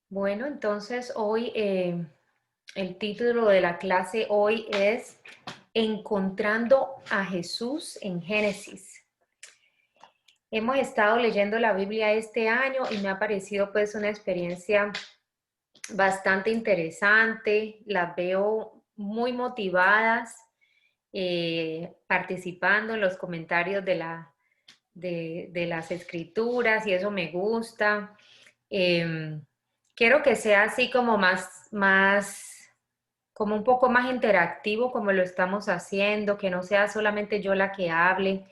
Bueno, entonces hoy el título de la clase hoy es Encontrando a Jesús en Génesis. Hemos estado leyendo la Biblia este año y me ha parecido pues una experiencia bastante interesante. Las veo muy motivadas, participando en los comentarios de las escrituras y eso me gusta. Eh, Quiero que sea así como como un poco más interactivo como lo estamos haciendo, que no sea solamente yo la que hable.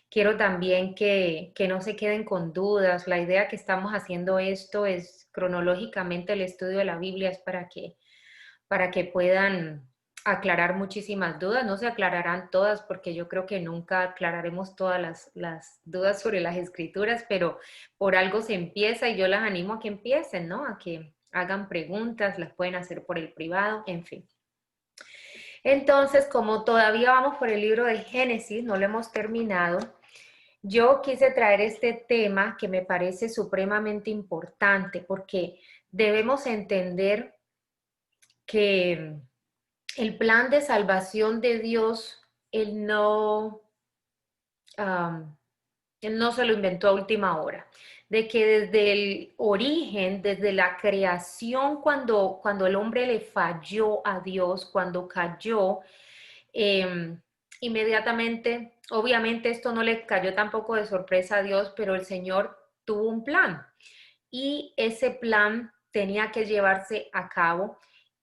Quiero también que no se queden con dudas. La idea que estamos haciendo esto es cronológicamente el estudio de la Biblia es para que puedan aclarar muchísimas dudas. No se aclararán todas porque yo creo que nunca aclararemos todas las dudas sobre las escrituras, pero por algo se empieza y yo las animo a que empiecen, ¿no? A que hagan preguntas, las pueden hacer por el privado, en fin. Entonces, como todavía vamos por el libro de Génesis, no lo hemos terminado, yo quise traer este tema que me parece supremamente importante porque debemos entender que el plan de salvación de Dios, um, él no se lo inventó a última hora. De que desde el origen, desde la creación, cuando el hombre le falló a Dios, cuando cayó, eh, inmediatamente, obviamente esto no le cayó tampoco de sorpresa a Dios, pero el Señor tuvo un plan y ese plan tenía que llevarse a cabo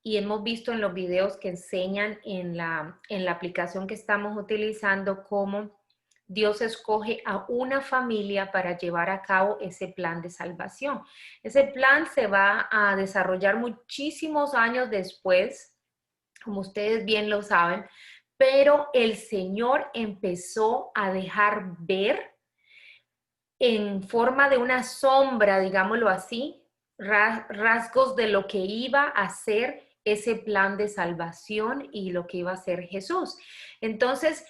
y hemos visto en los videos que enseñan en la aplicación que estamos utilizando cómo Dios escoge a una familia para llevar a cabo ese plan de salvación. Ese plan se va a desarrollar muchísimos años después, como ustedes bien lo saben, pero el Señor empezó a dejar ver en forma de una sombra, digámoslo así, rasgos de lo que iba a ser ese plan de salvación y lo que iba a ser Jesús. Entonces,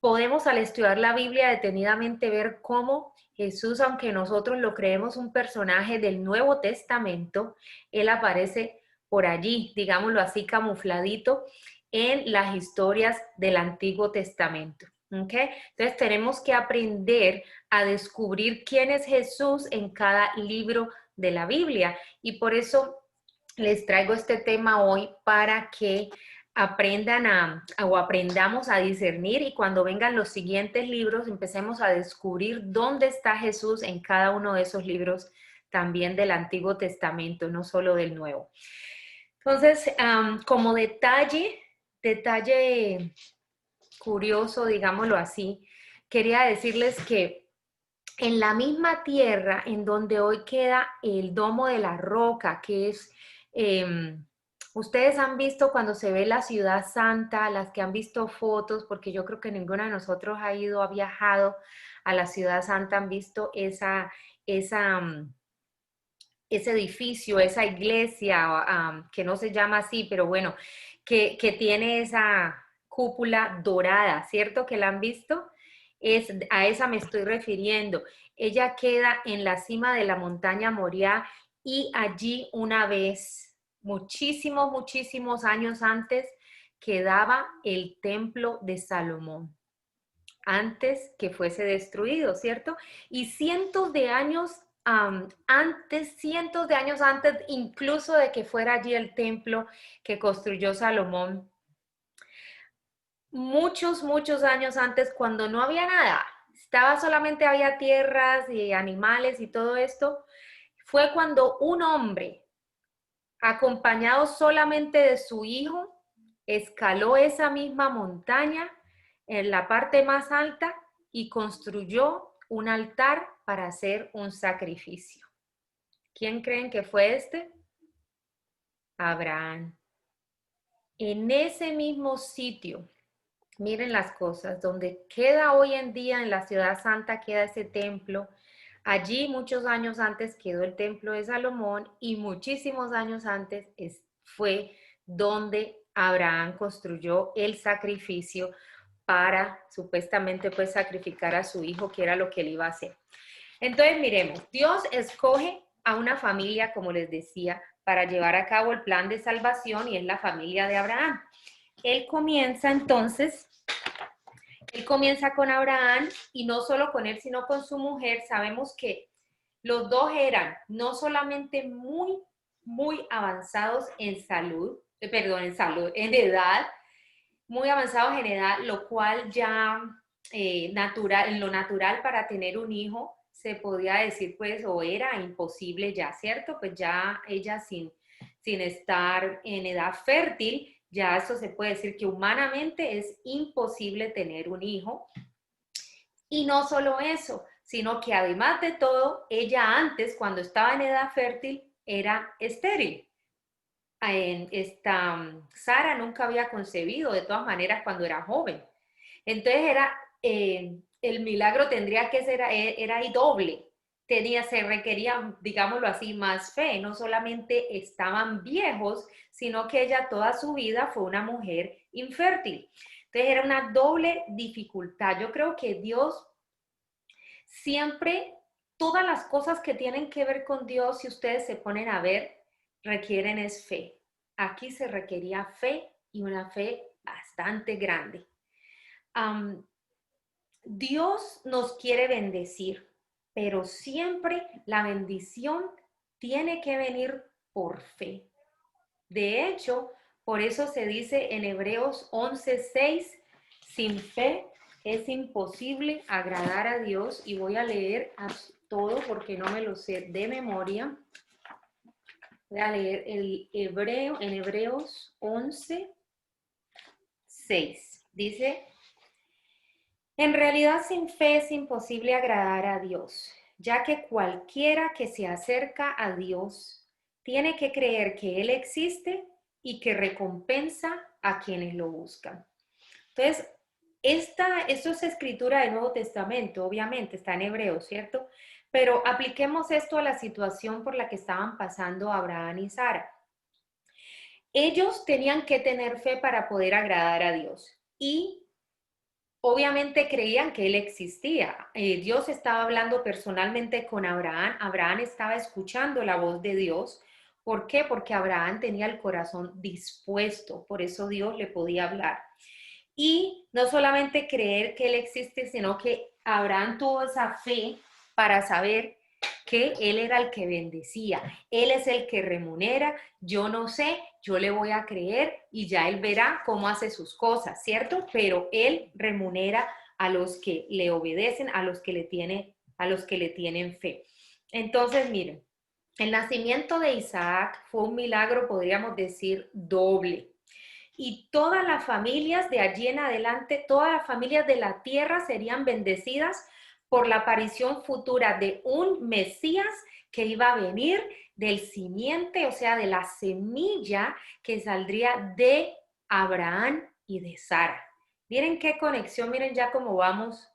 podemos al estudiar la Biblia detenidamente ver cómo Jesús, aunque nosotros lo creemos un personaje del Nuevo Testamento, él aparece por allí, digámoslo así, camufladito en las historias del Antiguo Testamento. ¿Okay? Entonces tenemos que aprender a descubrir quién es Jesús en cada libro de la Biblia. Y por eso les traigo este tema hoy para que o aprendamos a discernir y cuando vengan los siguientes libros empecemos a descubrir dónde está Jesús en cada uno de esos libros también del Antiguo Testamento, no solo del Nuevo. Entonces, como detalle curioso, digámoslo así, quería decirles que en la misma tierra en donde hoy queda el Domo de la Roca, que es, ustedes han visto cuando se ve la ciudad santa, las que han visto fotos, porque yo creo que ninguno de nosotros ha ido, ha viajado a la ciudad santa, han visto esa, ese edificio, esa iglesia, que no se llama así, pero bueno, que tiene esa cúpula dorada, ¿cierto? Que la han visto. A esa me estoy refiriendo. Ella queda en la cima de la montaña Moriah y allí una vez, muchísimos años antes, quedaba el templo de Salomón, antes que fuese destruido, ¿cierto? Y cientos de años antes, incluso de que fuera allí el templo que construyó Salomón, muchos años antes, cuando no había nada, solamente había tierras y animales y todo esto, fue cuando un hombre, acompañado solamente de su hijo, escaló esa misma montaña en la parte más alta y construyó un altar para hacer un sacrificio. ¿Quién creen que fue este? Abraham. En ese mismo sitio, miren las cosas, donde queda hoy en día en la ciudad santa, queda ese templo. Allí muchos años antes quedó el templo de Salomón y muchísimos años antes fue donde Abraham construyó el sacrificio para supuestamente sacrificar a su hijo, que era lo que él iba a hacer. Entonces miremos, Dios escoge a una familia, como les decía, para llevar a cabo el plan de salvación y es la familia de Abraham. Él comienza entonces, él comienza con Abraham y no solo con él, sino con su mujer. Sabemos que los dos eran no solamente muy avanzados en salud, en edad, muy avanzados en edad, lo cual ya en lo natural para tener un hijo se podía decir pues o era imposible ya, ¿cierto? Pues ya ella sin estar en edad fértil, ya eso se puede decir que humanamente es imposible tener un hijo. Y no solo eso, sino que además de todo, ella antes, cuando estaba en edad fértil, era estéril. Sara nunca había concebido de todas maneras cuando era joven. Entonces el milagro tendría que ser, era ahí doble. Se requería, digámoslo así, más fe. No solamente estaban viejos, sino que ella toda su vida fue una mujer infértil. Entonces era una doble dificultad. Yo creo que Dios siempre, todas las cosas que tienen que ver con Dios, si ustedes se ponen a ver, requieren es fe. Aquí se requería fe y una fe bastante grande. Dios nos quiere bendecir, pero siempre la bendición tiene que venir por fe. De hecho, por eso se dice en Hebreos 11:6, sin fe es imposible agradar a Dios. Y voy a leer todo porque no me lo sé de memoria. Voy a leer en Hebreos 11:6. Dice, en realidad sin fe es imposible agradar a Dios, ya que cualquiera que se acerca a Dios tiene que creer que Él existe y que recompensa a quienes lo buscan. Entonces, esto es escritura del Nuevo Testamento, obviamente, está en hebreo, ¿cierto? Pero apliquemos esto a la situación por la que estaban pasando Abraham y Sara. Ellos tenían que tener fe para poder agradar a Dios y obviamente creían que Él existía. Dios estaba hablando personalmente con Abraham. Abraham estaba escuchando la voz de Dios. ¿Por qué? Porque Abraham tenía el corazón dispuesto, por eso Dios le podía hablar. Y no solamente creer que Él existe, sino que Abraham tuvo esa fe para saber que Él era el que bendecía. Él es el que remunera. Yo no sé, yo le voy a creer y ya Él verá cómo hace sus cosas, ¿cierto? Pero Él remunera a los que le obedecen, a los que le tienen fe. Entonces, miren, el nacimiento de Isaac fue un milagro, podríamos decir, doble. Y todas las familias de allí en adelante, todas las familias de la tierra serían bendecidas por la aparición futura de un Mesías que iba a venir del simiente, o sea, de la semilla que saldría de Abraham y de Sara. Miren qué conexión, miren ya cómo vamos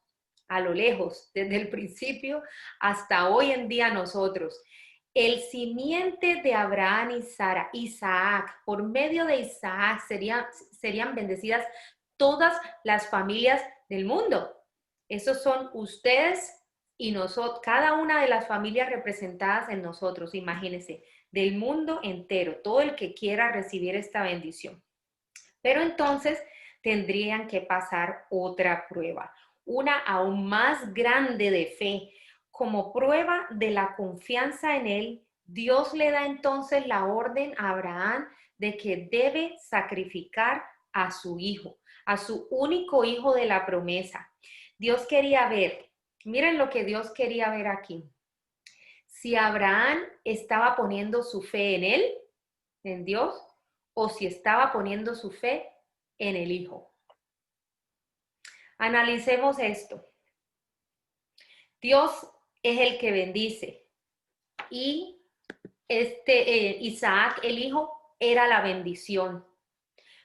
a lo lejos, desde el principio hasta hoy en día nosotros. El simiente de Abraham y Sara, Isaac, por medio de Isaac serían bendecidas todas las familias del mundo. Esos son ustedes y nosotros, cada una de las familias representadas en nosotros, imagínense, del mundo entero, todo el que quiera recibir esta bendición. Pero entonces tendrían que pasar otra prueba, una aún más grande de fe. Como prueba de la confianza en Él, Dios le da entonces la orden a Abraham de que debe sacrificar a su hijo, a su único hijo de la promesa. Dios quería ver, miren lo que Dios quería ver aquí. Si Abraham estaba poniendo su fe en Él, en Dios, o si estaba poniendo su fe en el hijo. Analicemos esto. Dios es el que bendice y Isaac, el hijo, era la bendición.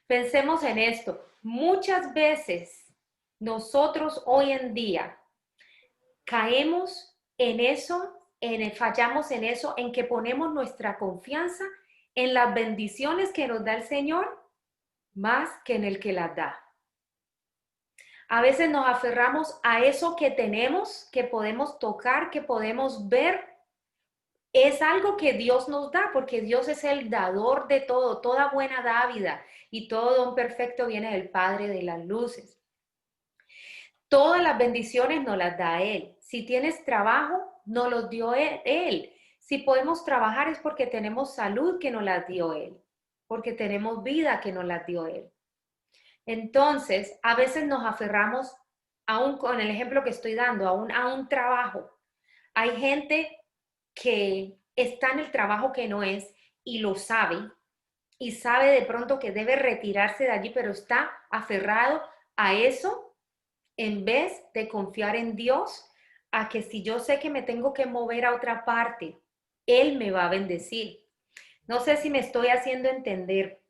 Pensemos en esto. Muchas veces nosotros hoy en día caemos en eso, fallamos en eso, en que ponemos nuestra confianza en las bendiciones que nos da el Señor más que en el que las da. A veces nos aferramos a eso que tenemos, que podemos tocar, que podemos ver, es algo que Dios nos da, porque Dios es el dador de todo, toda buena dávida y todo don perfecto viene del Padre de las luces. Todas las bendiciones nos las da Él. Si tienes trabajo, nos los dio Él. Si podemos trabajar es porque tenemos salud que nos las dio Él, porque tenemos vida que nos las dio Él. Entonces, a veces nos aferramos, aún con el ejemplo que estoy dando, a un trabajo. Hay gente que está en el trabajo que no es y lo sabe, y sabe de pronto que debe retirarse de allí, pero está aferrado a eso en vez de confiar en Dios, a que si yo sé que me tengo que mover a otra parte, Él me va a bendecir. No sé si me estoy haciendo entender,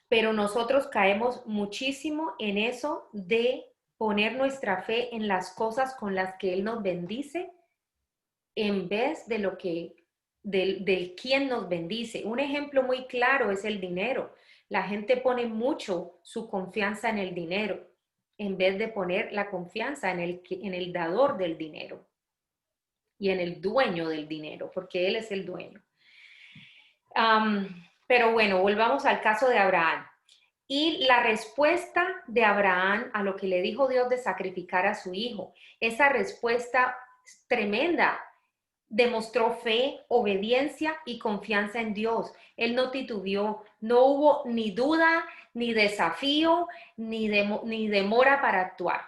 pero nosotros caemos muchísimo en eso de poner nuestra fe en las cosas con las que Él nos bendice en vez de lo que del quien nos bendice. Un ejemplo muy claro es el dinero. La gente pone mucho su confianza en el dinero en vez de poner la confianza en el dador del dinero y en el dueño del dinero, porque Él es el dueño. Pero bueno, volvamos al caso de Abraham. Y la respuesta de Abraham a lo que le dijo Dios de sacrificar a su hijo, esa respuesta tremenda, demostró fe, obediencia y confianza en Dios. Él no titubeó, no hubo ni duda, ni desafío, ni demora para actuar.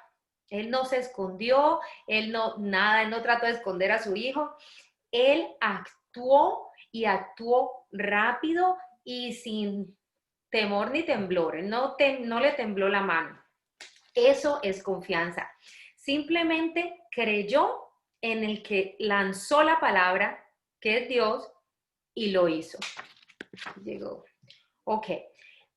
Él no se escondió, él no trató de esconder a su hijo. Él actuó y actuó rápido y sin temor ni temblor. No le tembló la mano. Eso es confianza. Simplemente creyó en el que lanzó la palabra, que es Dios, y lo hizo. Llegó. Ok.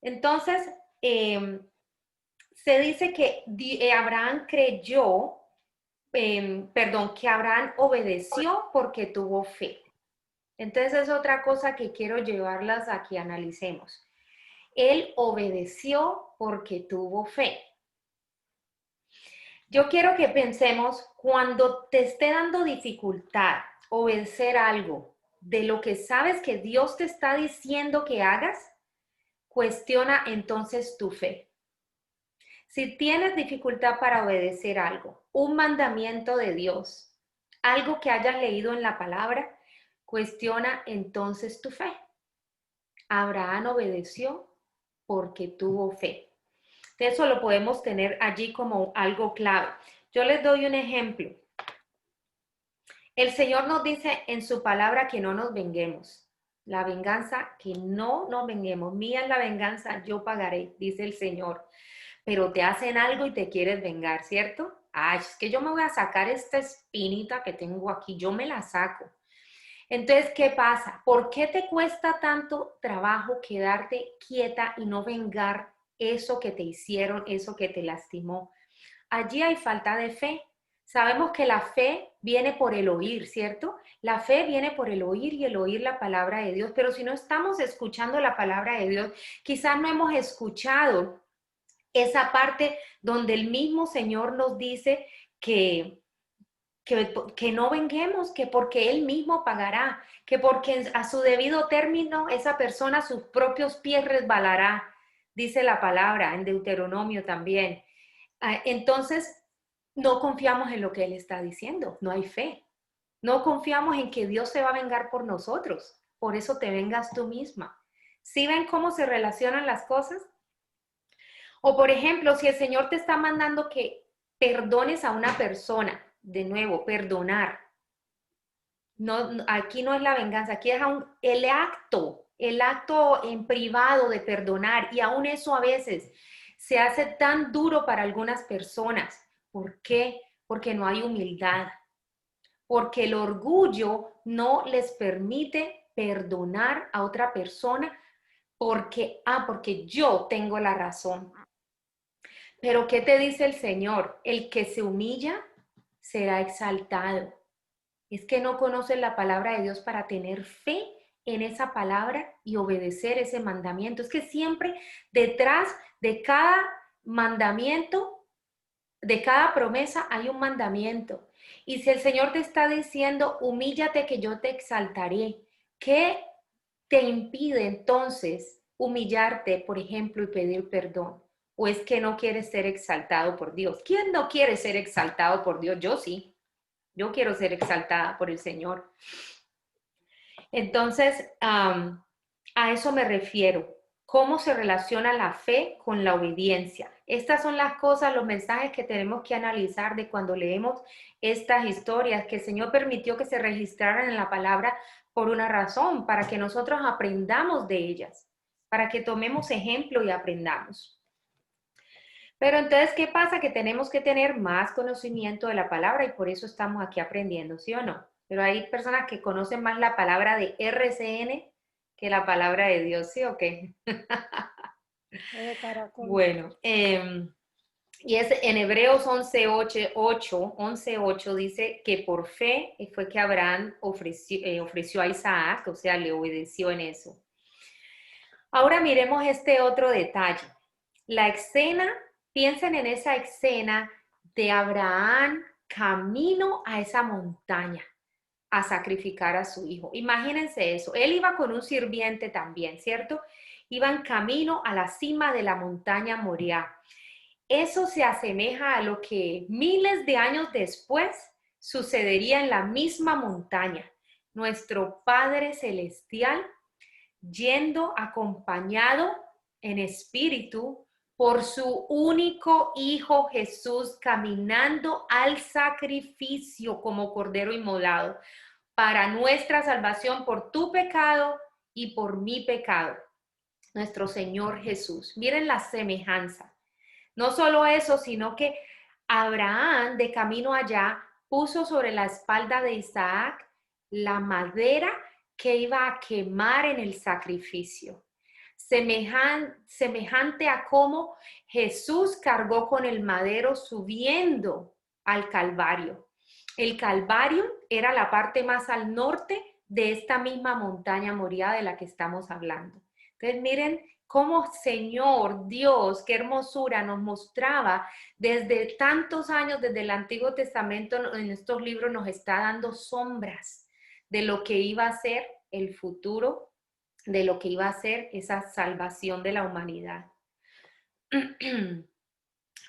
Entonces, se dice que Abraham creyó, que Abraham obedeció porque tuvo fe. Entonces es otra cosa que quiero llevarlas a que analicemos. Él obedeció porque tuvo fe. Yo quiero que pensemos, cuando te esté dando dificultad obedecer algo de lo que sabes que Dios te está diciendo que hagas, cuestiona entonces tu fe. Si tienes dificultad para obedecer algo, un mandamiento de Dios, algo que hayas leído en la palabra, cuestiona entonces tu fe. Abraham obedeció porque tuvo fe. Eso lo podemos tener allí como algo clave. Yo les doy un ejemplo. El Señor nos dice en su palabra que no nos venguemos. La venganza, que no nos venguemos. Mía es la venganza, yo pagaré, dice el Señor. Pero te hacen algo y te quieres vengar, ¿cierto? Ay, es que yo me voy a sacar esta espinita que tengo aquí, yo me la saco. Entonces, ¿qué pasa? ¿Por qué te cuesta tanto trabajo quedarte quieta y no vengar eso que te hicieron, eso que te lastimó? Allí hay falta de fe. Sabemos que la fe viene por el oír, ¿cierto? La fe viene por el oír y el oír la palabra de Dios, pero si no estamos escuchando la palabra de Dios, quizás no hemos escuchado esa parte donde el mismo Señor nos dice que no venguemos, que porque Él mismo pagará, que porque a su debido término esa persona a sus propios pies resbalará, dice la palabra en Deuteronomio también. Entonces, no confiamos en lo que Él está diciendo, no hay fe. No confiamos en que Dios se va a vengar por nosotros, por eso te vengas tú misma. ¿Sí ven cómo se relacionan las cosas? O por ejemplo, si el Señor te está mandando que perdones a una persona, de nuevo, perdonar. No, aquí no es la venganza, aquí es el acto en privado de perdonar, y aún eso a veces se hace tan duro para algunas personas. ¿Por qué? Porque no hay humildad, porque el orgullo no les permite perdonar a otra persona porque yo tengo la razón. Pero ¿qué te dice el Señor? El que se humilla será exaltado. Es que no conoces la palabra de Dios para tener fe en esa palabra y obedecer ese mandamiento. Es que siempre detrás de cada mandamiento, de cada promesa, hay un mandamiento. Y si el Señor te está diciendo, humíllate que yo te exaltaré, ¿qué te impide entonces humillarte, por ejemplo, y pedir perdón? ¿O es que no quieres ser exaltado por Dios? ¿Quién no quiere ser exaltado por Dios? Yo sí, yo quiero ser exaltada por el Señor. Entonces, a eso me refiero. ¿Cómo se relaciona la fe con la obediencia? Estas son las cosas, los mensajes que tenemos que analizar de cuando leemos estas historias que el Señor permitió que se registraran en la palabra por una razón, para que nosotros aprendamos de ellas, para que tomemos ejemplo y aprendamos. Pero entonces, ¿qué pasa? Que tenemos que tener más conocimiento de la palabra y por eso estamos aquí aprendiendo, ¿sí o no? Pero hay personas que conocen más la palabra de RCN que la palabra de Dios, ¿sí o qué? De caracol. Bueno, y es en Hebreos 11:8 dice que por fe fue que Abraham ofreció a Isaac, o sea, le obedeció en eso. Ahora miremos este otro detalle. La escena, piensen en esa escena de Abraham camino a esa montaña a sacrificar a su hijo. Imagínense eso. Él iba con un sirviente también, ¿cierto? Iban camino a la cima de la montaña Moriah. Eso se asemeja a lo que miles de años después sucedería en la misma montaña. Nuestro Padre Celestial yendo acompañado en espíritu por su único Hijo Jesús, caminando al sacrificio como Cordero inmolado para nuestra salvación por tu pecado y por mi pecado, nuestro Señor Jesús. Miren la semejanza. No solo eso, sino que Abraham, de camino allá, puso sobre la espalda de Isaac la madera que iba a quemar en el sacrificio. Semejante a cómo Jesús cargó con el madero subiendo al Calvario. El Calvario era la parte más al norte de esta misma montaña Moriah de la que estamos hablando. Entonces miren cómo Señor Dios, qué hermosura nos mostraba desde tantos años, desde el Antiguo Testamento, en estos libros nos está dando sombras de lo que iba a ser el futuro, de lo que iba a ser esa salvación de la humanidad.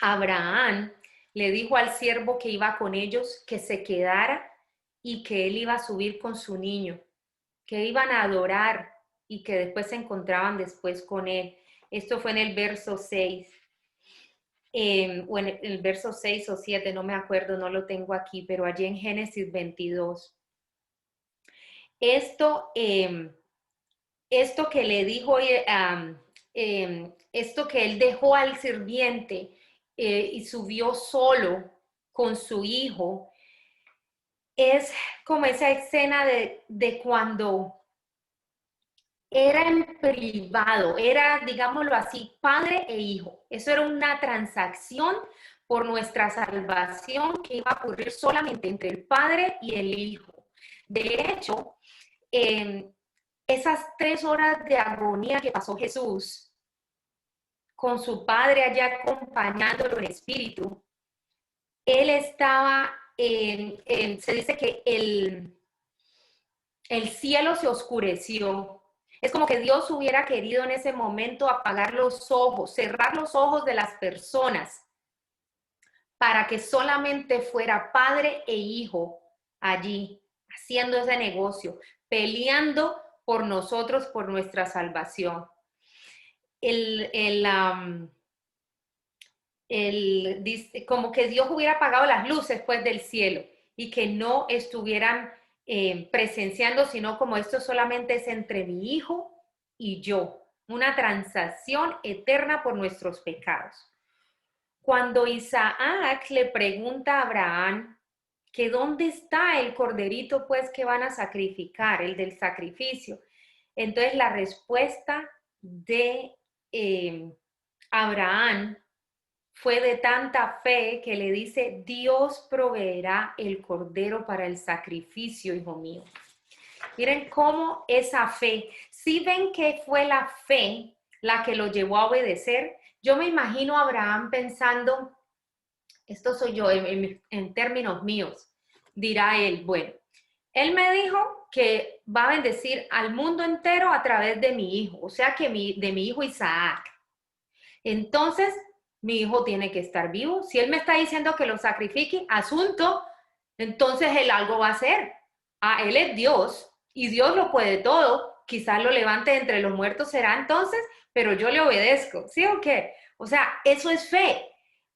Abraham le dijo al siervo que iba con ellos que se quedara y que él iba a subir con su niño, que iban a adorar y que después se encontraban después con él. Esto fue en el verso 6, o en el verso 6 o 7, no me acuerdo, no lo tengo aquí, pero allí en Génesis 22. Esto, esto que le dijo, esto que él dejó al sirviente y subió solo con su hijo, es como esa escena de cuando era en privado, era, digámoslo así, padre e hijo. Eso era una transacción por nuestra salvación que iba a ocurrir solamente entre el padre y el hijo. De hecho, esas 3 horas de agonía que pasó Jesús con su padre allá acompañándolo en espíritu, él estaba, se dice que el cielo se oscureció. Es como que Dios hubiera querido en ese momento apagar los ojos, cerrar los ojos de las personas para que solamente fuera padre e hijo allí, haciendo ese negocio, peleando por nosotros, por nuestra salvación. Como que Dios hubiera apagado las luces pues del cielo y que no estuvieran presenciando, sino como esto solamente es entre mi hijo y yo, una transacción eterna por nuestros pecados. Cuando Isaac le pregunta a Abraham que dónde está el corderito pues que van a sacrificar, el del sacrificio, entonces la respuesta de Abraham fue de tanta fe que le dice, Dios proveerá el cordero para el sacrificio, hijo mío. Miren cómo esa fe, si ven que fue la fe la que lo llevó a obedecer, yo me imagino a Abraham pensando, esto soy yo en términos míos, dirá él, bueno, él me dijo que va a bendecir al mundo entero a través de mi hijo, o sea que de mi hijo Isaac. Entonces, mi hijo tiene que estar vivo. Si él me está diciendo que lo sacrifique, asunto, entonces él algo va a hacer. Ah, él es Dios y Dios lo puede todo. Quizás lo levante de entre los muertos será entonces, pero yo le obedezco. ¿Sí o qué? O sea, eso es fe.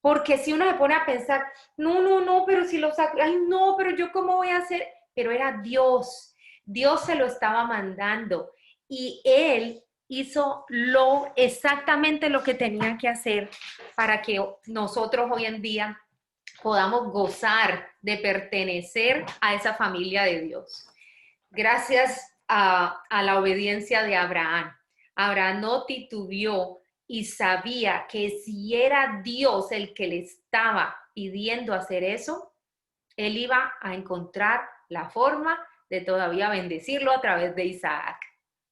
Porque si uno se pone a pensar, no, pero si lo sacrifico, ay, no, pero yo cómo voy a hacer, pero era Dios. Dios se lo estaba mandando y él hizo exactamente lo que tenía que hacer para que nosotros hoy en día podamos gozar de pertenecer a esa familia de Dios. Gracias a la obediencia de Abraham. Abraham no titubeó y sabía que si era Dios el que le estaba pidiendo hacer eso, él iba a encontrar la forma de todavía bendecirlo a través de Isaac.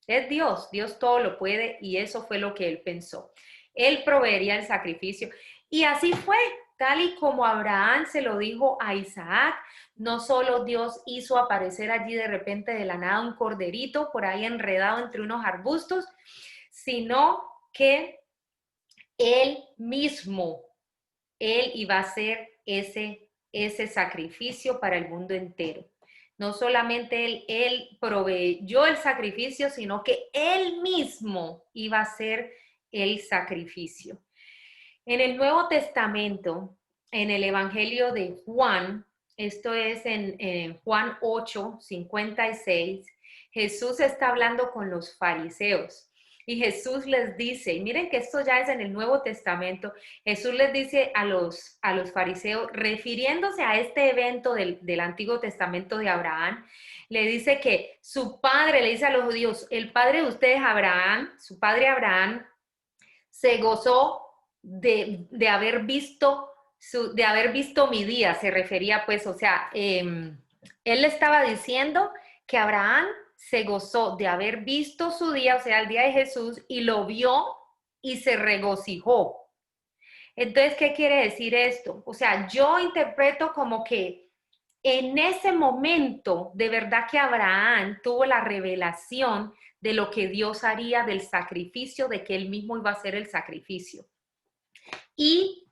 Es Dios, Dios todo lo puede y eso fue lo que él pensó. Él proveería el sacrificio y así fue, tal y como Abraham se lo dijo a Isaac. No solo Dios hizo aparecer allí de repente de la nada un corderito por ahí enredado entre unos arbustos, sino que él mismo, él iba a hacer ese sacrificio para el mundo entero. No solamente él proveyó el sacrificio, sino que él mismo iba a hacer el sacrificio. En el Nuevo Testamento, en el Evangelio de Juan, esto es en Juan 8:56, Jesús está hablando con los fariseos. Y Jesús les dice, y miren que esto ya es en el Nuevo Testamento, Jesús les dice a los fariseos, refiriéndose a este evento del Antiguo Testamento de Abraham, le dice que su padre, le dice a los judíos, el padre de ustedes, Abraham, su padre Abraham, se gozó de haber visto mi día, se refería pues, o sea, él le estaba diciendo que Abraham se gozó de haber visto su día, o sea, el día de Jesús, y lo vio y se regocijó. Entonces, ¿qué quiere decir esto? O sea, yo interpreto como que en ese momento, de verdad que Abraham tuvo la revelación de lo que Dios haría, del sacrificio, de que él mismo iba a hacer el sacrificio. Y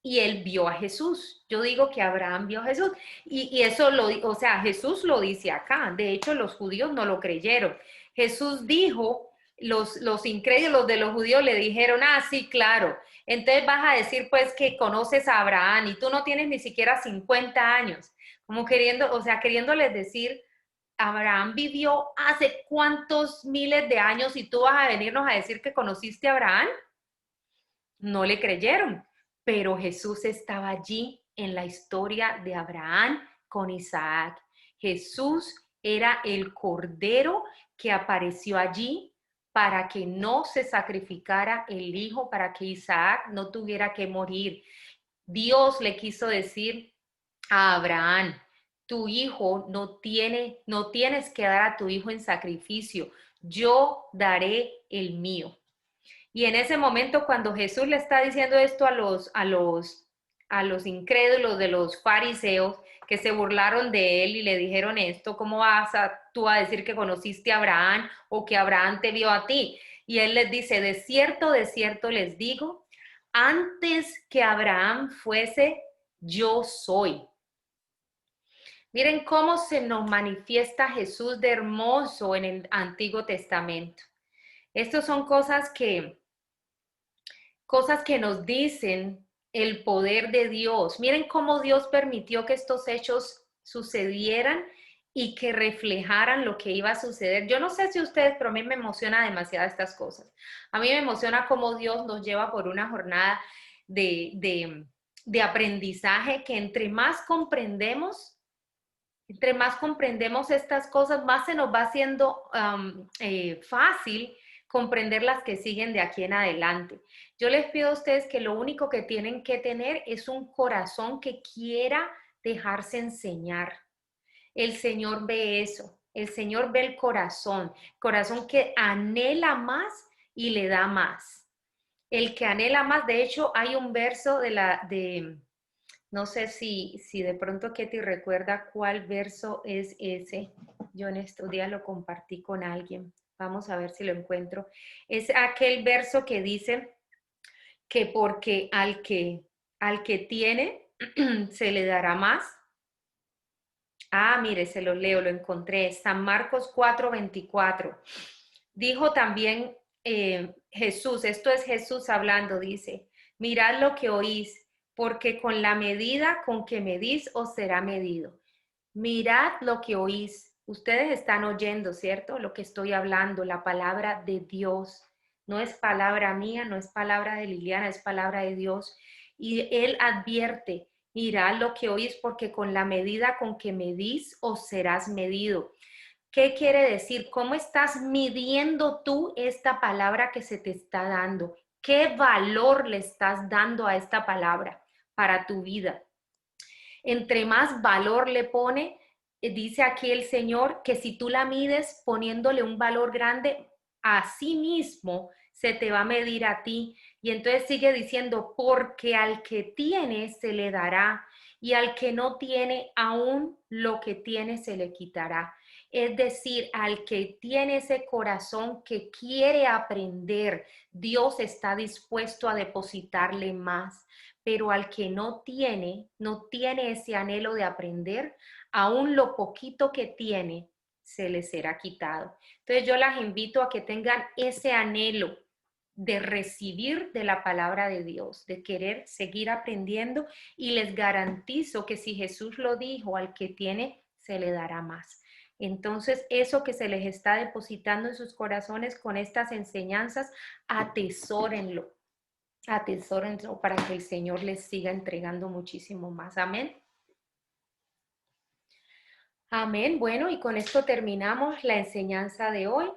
él vio a Jesús. Yo digo que Abraham vio a Jesús. Y eso o sea, Jesús lo dice acá. De hecho, los judíos no lo creyeron. Jesús dijo, los incrédulos de los judíos le dijeron, ah, sí, claro. Entonces vas a decir pues que conoces a Abraham y tú no tienes ni siquiera 50 años. Como queriendo, o sea, queriéndoles decir, Abraham vivió hace cuántos miles de años y tú vas a venirnos a decir que conociste a Abraham. No le creyeron, pero Jesús estaba allí en la historia de Abraham con Isaac. Jesús era el cordero que apareció allí para que no se sacrificara el hijo, para que Isaac no tuviera que morir. Dios le quiso decir a Abraham, tu hijo no tienes que dar a tu hijo en sacrificio, yo daré el mío. Y en ese momento, cuando Jesús le está diciendo esto a los incrédulos de los fariseos que se burlaron de él y le dijeron esto, ¿cómo vas tú a decir que conociste a Abraham o que Abraham te vio a ti? Y él les dice, de cierto les digo, antes que Abraham fuese, yo soy. Miren cómo se nos manifiesta Jesús de hermoso en el Antiguo Testamento. Estas son cosas que nos dicen el poder de Dios. Miren cómo Dios permitió que estos hechos sucedieran y que reflejaran lo que iba a suceder. Yo no sé si ustedes, pero a mí me emociona demasiado estas cosas. A mí me emociona cómo Dios nos lleva por una jornada de aprendizaje que entre más comprendemos estas cosas, más se nos va haciendo fácil comprender las que siguen de aquí en adelante. Yo les pido a ustedes que lo único que tienen que tener es un corazón que quiera dejarse enseñar. El Señor ve eso, el Señor ve el corazón que anhela más y le da más. El que anhela más, de hecho, hay un verso No sé si de pronto Ketty recuerda cuál verso es ese. Yo en estos días lo compartí con alguien. Vamos a ver si lo encuentro. Es aquel verso que dice que porque al que tiene se le dará más. Ah, mire, se lo leo, lo encontré. San Marcos 4:24. Dijo también Jesús, esto es Jesús hablando, dice, mirad lo que oís, porque con la medida con que medís os será medido. Mirad lo que oís. Ustedes están oyendo, ¿cierto? Lo que estoy hablando, la palabra de Dios. No es palabra mía, no es palabra de Liliana, es palabra de Dios. Y Él advierte, mirad lo que oís, porque con la medida con que medís os serás medido. ¿Qué quiere decir? ¿Cómo estás midiendo tú esta palabra que se te está dando? ¿Qué valor le estás dando a esta palabra para tu vida? Entre más valor le pone, dice aquí el Señor que si tú la mides poniéndole un valor grande, a sí mismo se te va a medir a ti. Y entonces sigue diciendo, porque al que tiene se le dará y al que no tiene, aún lo que tiene se le quitará. Es decir, al que tiene ese corazón que quiere aprender, Dios está dispuesto a depositarle más, pero al que no tiene ese anhelo de aprender, aún lo poquito que tiene se le será quitado. Entonces yo las invito a que tengan ese anhelo de recibir de la palabra de Dios, de querer seguir aprendiendo, y les garantizo que si Jesús lo dijo, al que tiene se le dará más. Entonces, eso que se les está depositando en sus corazones con estas enseñanzas, atesórenlo, atesórenlo para que el Señor les siga entregando muchísimo más. Amén. Amén. Bueno, y con esto terminamos la enseñanza de hoy.